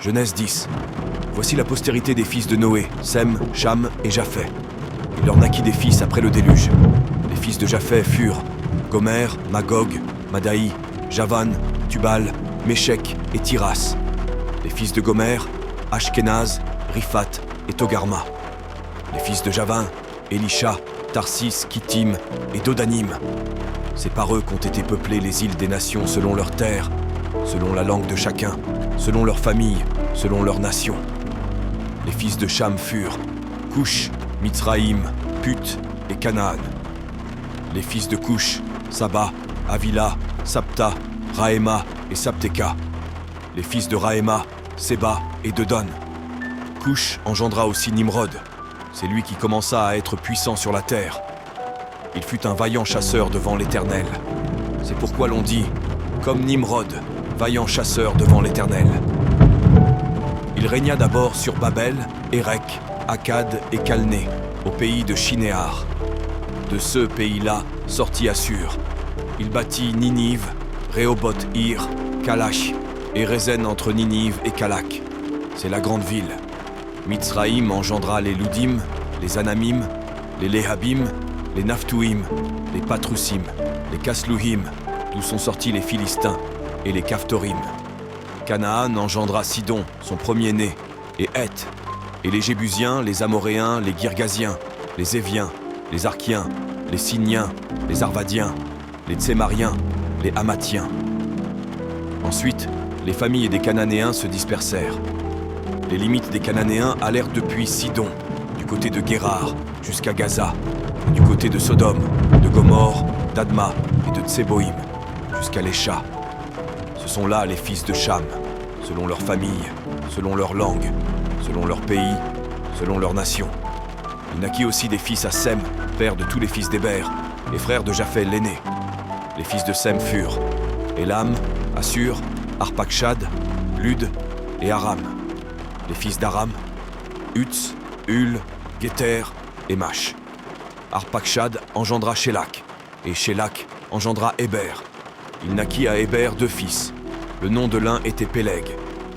Genèse 10. Voici la postérité des fils de Noé, Sem, Cham et Japheth. Il leur naquit des fils après le déluge. Les fils de Japheth furent Gomer, Magog, Madaï, Javan, Tubal, Méchec et Tiras. Les fils de Gomer, Ashkenaz, Riphat et Togarma. Les fils de Javan, Elisha, Tarsis, Kittim et Dodanim. C'est par eux qu'ont été peuplées les îles des nations selon leurs terres, selon la langue de chacun, selon leur famille, selon leur nation. Les fils de Cham furent Cush, Mitzraïm, Put et Canaan. Les fils de Cush, Saba, Havila, Sapta, Raéma et Sapteka. Les fils de Raéma, Séba et Dedon. Cush engendra aussi Nimrod. C'est lui qui commença à être puissant sur la terre. Il fut un vaillant chasseur devant l'Éternel. C'est pourquoi l'on dit, comme Nimrod, vaillant chasseur devant l'Éternel. Il régna d'abord sur Babel, Érec, Akkad et Calné, au pays de Shinéar. De ce pays-là sortit Assur. Il bâtit Ninive, Rehoboth-Ir, Kalash et Rézen entre Ninive et Calak. C'est la grande ville. Mitzraïm engendra les Loudim, les Anamim, les Léhabim, les Naphtuim, les Patrusim, les Kasluhim, d'où sont sortis les Philistins, et les Caphtorim. Canaan engendra Sidon, son premier-né, et Heth, et les Jébusiens, les Amoréens, les Girgasiens, les Éviens, les Arkiens, les Siniens, les Arvadiens, les Tsémariens, les Hamathiens. Ensuite, les familles des Cananéens se dispersèrent. Les limites des Cananéens allèrent depuis Sidon, du côté de Guérar, jusqu'à Gaza, et du côté de Sodome, de Gomorre, d'Adma et de Tseboïm, jusqu'à Lécha. Ce sont là les fils de Cham, selon leur famille, selon leur langue, selon leur pays, selon leur nation. Il naquit aussi des fils à Sem, père de tous les fils d'Héber, et frère de Japheth l'aîné. Les fils de Sem furent Élam, Assur, Arpachshad, Lud et Aram. Les fils d'Aram, Uts, Hul, Géter et Mash. Arpachshad engendra Shélak, et Shélak engendra Héber. Il naquit à Héber 2 fils. Le nom de l'un était Péleg,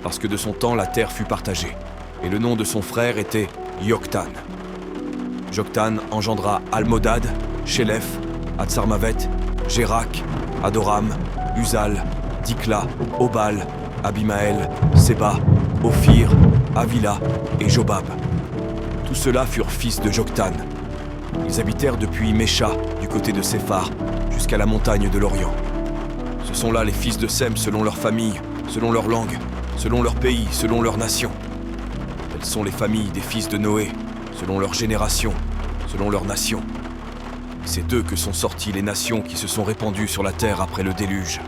parce que de son temps la terre fut partagée, et le nom de son frère était Yoktan. Joktan engendra Almodad, Shélef, Hatsarmavet, Jérak, Adoram, Uzal, Dikla, Obal, Abimaël, Séba, Ophir, Havila et Jobab. Tous ceux-là furent fils de Joktan. Ils habitèrent depuis Mécha, du côté de Séphar, jusqu'à la montagne de l'Orient. Ce sont là les fils de Sem selon leur famille, selon leur langue, selon leur pays, selon leur nation. Elles sont les familles des fils de Noé, selon leur génération, selon leur nation. C'est d'eux que sont sorties les nations qui se sont répandues sur la terre après le déluge.